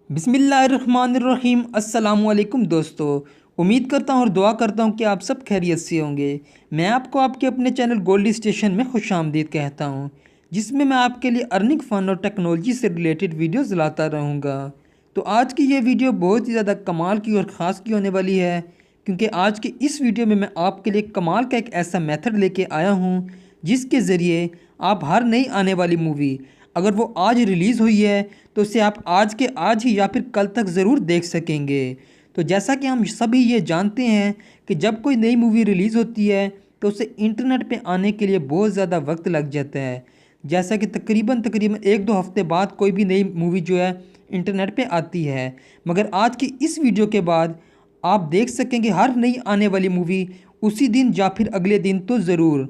बिस्मिल्लाहिर्रहमानिर्रहीम। अस्सलामुअलैकुम दोस्तों, उम्मीद करता हूँ और दुआ करता हूँ कि आप सब खैरियत से होंगे। मैं आपको आपके अपने चैनल गोल्डी स्टेशन में खुशामदीद कहता हूँ, जिसमें मैं आपके लिए अर्निंग फ़न और टेक्नोलॉजी से रिलेटेड वीडियोज़ लाता रहूँगा। तो आज की ये वीडियो बहुत ही ज़्यादा कमाल की और ख़ास की होने वाली है, क्योंकि आज की इस वीडियो में मैं आपके लिए कमाल का एक ऐसा मेथड लेके आया हूँ जिसके ज़रिए आप हर नई आने वाली मूवी, अगर वो आज रिलीज़ हुई है तो उसे आप आज के आज ही या फिर कल तक ज़रूर देख सकेंगे। तो जैसा कि हम सभी ये जानते हैं कि जब कोई नई मूवी रिलीज़ होती है तो उसे इंटरनेट पे आने के लिए बहुत ज़्यादा वक्त लग जाता है। जैसा कि तकरीबन तकरीबन 1-2 हफ़्ते बाद कोई भी नई मूवी जो है इंटरनेट पे आती है। मगर आज की इस वीडियो के बाद आप देख सकेंगे हर नई आने वाली मूवी उसी दिन या फिर अगले दिन तो ज़रूर।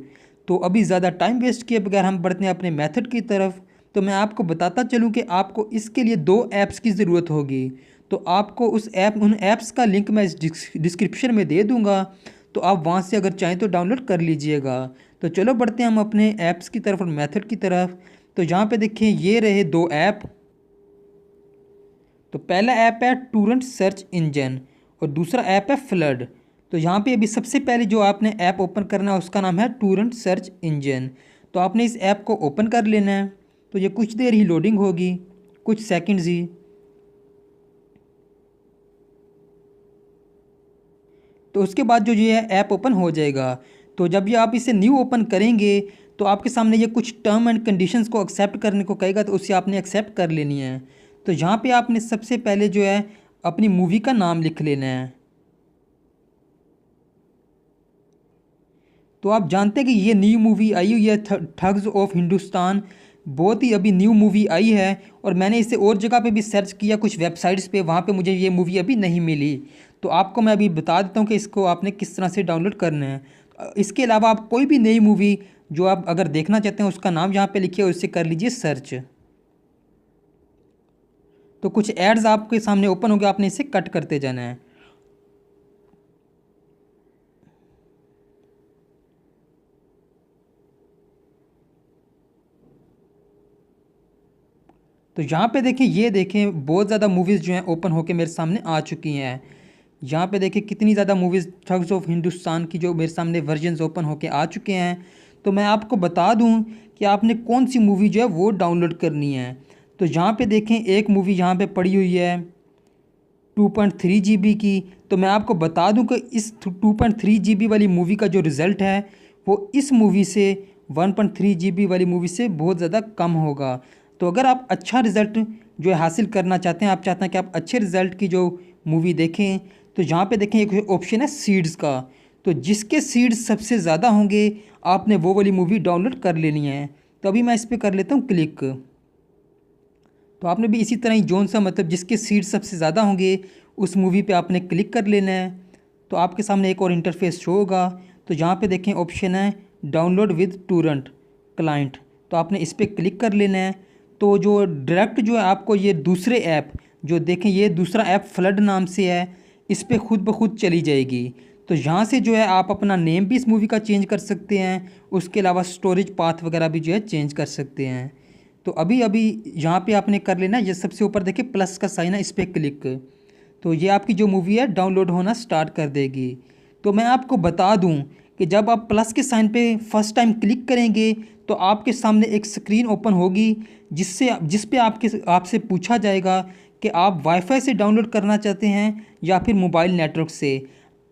तो अभी ज़्यादा टाइम वेस्ट किए बगैर हम बढ़ते हैं अपने मेथड की तरफ। तो मैं आपको बताता चलूं कि आपको इसके लिए 2 ऐप्स की ज़रूरत होगी। तो आपको उन ऐप्स का लिंक मैं इस डिस्क्रिप्शन में दे दूंगा, तो आप वहां से अगर चाहें तो डाउनलोड कर लीजिएगा। तो चलो बढ़ते हैं हम अपने ऐप्स की तरफ और मेथड की तरफ। तो यहाँ पे देखें, ये रहे 2 ऐप। तो पहला ऐप है टूरेंट सर्च इंजन और दूसरा ऐप है फ्लड। तो यहाँ पे अभी सबसे पहले जो आपने ऐप ओपन करना है उसका नाम है टूरेंट सर्च इंजन। तो आपने इस ऐप को ओपन कर लेना है। तो ये कुछ देर ही लोडिंग होगी, कुछ सेकंड्स ही। तो उसके बाद जो ये है ऐप ओपन हो जाएगा। तो जब ये आप इसे न्यू ओपन करेंगे तो आपके सामने ये कुछ टर्म एंड कंडीशंस को एक्सेप्ट करने को कहेगा, तो उसे आपने एक्सेप्ट कर लेनी है। तो यहाँ पे आपने सबसे पहले जो है अपनी मूवी का नाम लिख लेना है। तो आप जानते हैं कि ये न्यू मूवी आई हुई है ठग्स ऑफ हिंदुस्तान। बहुत ही अभी न्यू मूवी आई है और मैंने इसे और जगह पे भी सर्च किया, कुछ वेबसाइट्स पे, वहाँ पे मुझे ये मूवी अभी नहीं मिली। तो आपको मैं अभी बता देता हूँ कि इसको आपने किस तरह से डाउनलोड करना है। इसके अलावा आप कोई भी नई मूवी जो आप अगर देखना चाहते हैं उसका नाम यहाँ पे लिखिए और उससे कर लीजिए सर्च। तो कुछ एड्स आपके सामने ओपन हो गया, आपने इसे कट करते जाना है। तो यहाँ पे देखिए, ये देखें बहुत ज़्यादा मूवीज़ जो हैं ओपन होके मेरे सामने आ चुकी हैं। यहाँ पे देखिए कितनी ज़्यादा मूवीज़ ठग्स ऑफ हिंदुस्तान की जो मेरे सामने वर्जन्स ओपन होके आ चुके हैं। तो मैं आपको बता दूँ कि आपने कौन सी मूवी जो है वो डाउनलोड करनी है। तो यहाँ पे देखें, एक मूवी यहाँ पे पड़ी हुई है 2.3 GB की। तो मैं आपको बता दूं कि इस 2.3 GB वाली मूवी का जो रिज़ल्ट है वो इस मूवी से 1.3 GB वाली मूवी से बहुत ज़्यादा कम होगा। तो अगर आप अच्छा रिज़ल्ट जो है हासिल करना चाहते हैं, आप चाहते हैं कि आप अच्छे रिज़ल्ट की जो मूवी देखें, तो यहाँ पे देखें एक ऑप्शन है सीड्स का। तो जिसके सीड्स सबसे ज़्यादा होंगे आपने वो वाली मूवी डाउनलोड कर लेनी है। तो अभी मैं इस पर कर लेता हूँ क्लिक। तो आपने भी इसी तरह ही जोन सा मतलब जिसके सीट सबसे ज़्यादा होंगे उस मूवी पे आपने क्लिक कर लेना है। तो आपके सामने एक और इंटरफेस शो होगा। तो यहाँ पे देखें ऑप्शन है डाउनलोड विद टूरेंट क्लाइंट। तो आपने इस पर क्लिक कर लेना है। तो जो डायरेक्ट जो है आपको ये दूसरे ऐप जो देखें, ये दूसरा ऐप फ्लड नाम से है, इस पर खुद ब खुद चली जाएगी। तो यहाँ से जो है आप अपना नेम भी इस मूवी का चेंज कर सकते हैं, उसके अलावा स्टोरेज पाथ वगैरह भी जो है चेंज कर सकते हैं। तो अभी अभी यहाँ पे आपने कर लेना, ये सबसे ऊपर देखिए प्लस का साइन है, इस पर क्लिक। तो ये आपकी जो मूवी है डाउनलोड होना स्टार्ट कर देगी। तो मैं आपको बता दूँ कि जब आप प्लस के साइन पे फर्स्ट टाइम क्लिक करेंगे तो आपके सामने एक स्क्रीन ओपन होगी जिस पे आपसे पूछा जाएगा कि आप वाईफाई से डाउनलोड करना चाहते हैं या फिर मोबाइल नेटवर्क से।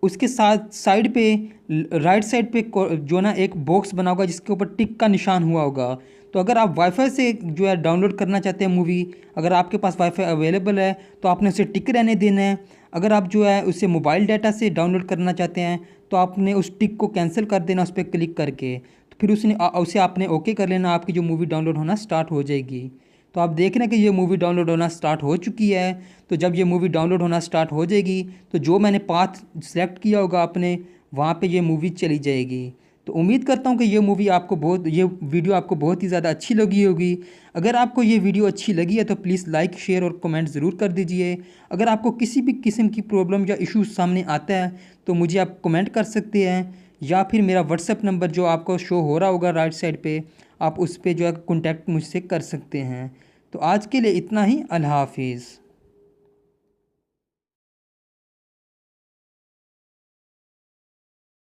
उसके साथ साइड पे राइट साइड पे जो ना एक बॉक्स बना होगा जिसके ऊपर टिक का निशान हुआ होगा। तो अगर आप वाईफाई से जो है डाउनलोड करना चाहते हैं मूवी, अगर आपके पास वाईफाई अवेलेबल है तो आपने उसे टिक रहने देना है। अगर आप जो है उसे मोबाइल डाटा से डाउनलोड करना चाहते हैं तो आपने उस टिक को कैंसिल कर देना उस पर क्लिक करके। तो फिर उसे आपने ओके कर लेना, आपकी जो मूवी डाउनलोड होना स्टार्ट हो जाएगी। तो आप देख रहे हैं कि ये मूवी डाउनलोड होना स्टार्ट हो चुकी है। तो जब ये मूवी डाउनलोड होना स्टार्ट हो जाएगी तो जो मैंने पाथ सेलेक्ट किया होगा आपने, वहाँ पे ये मूवी चली जाएगी। तो उम्मीद करता हूँ कि ये वीडियो आपको बहुत ही ज़्यादा अच्छी लगी होगी। अगर आपको ये वीडियो अच्छी लगी है तो प्लीज़ लाइक, शेयर और कमेंट ज़रूर कर दीजिए। अगर आपको किसी भी किस्म की प्रॉब्लम या इशू सामने आता है तो मुझे आप कमेंट कर सकते हैं, या फिर मेरा व्हाट्सएप नंबर जो आपको शो हो रहा होगा राइट साइड पे, आप उस पर जो है कॉन्टैक्ट मुझसे कर सकते हैं। तो आज के लिए इतना ही। अल्लाह हाफिज़।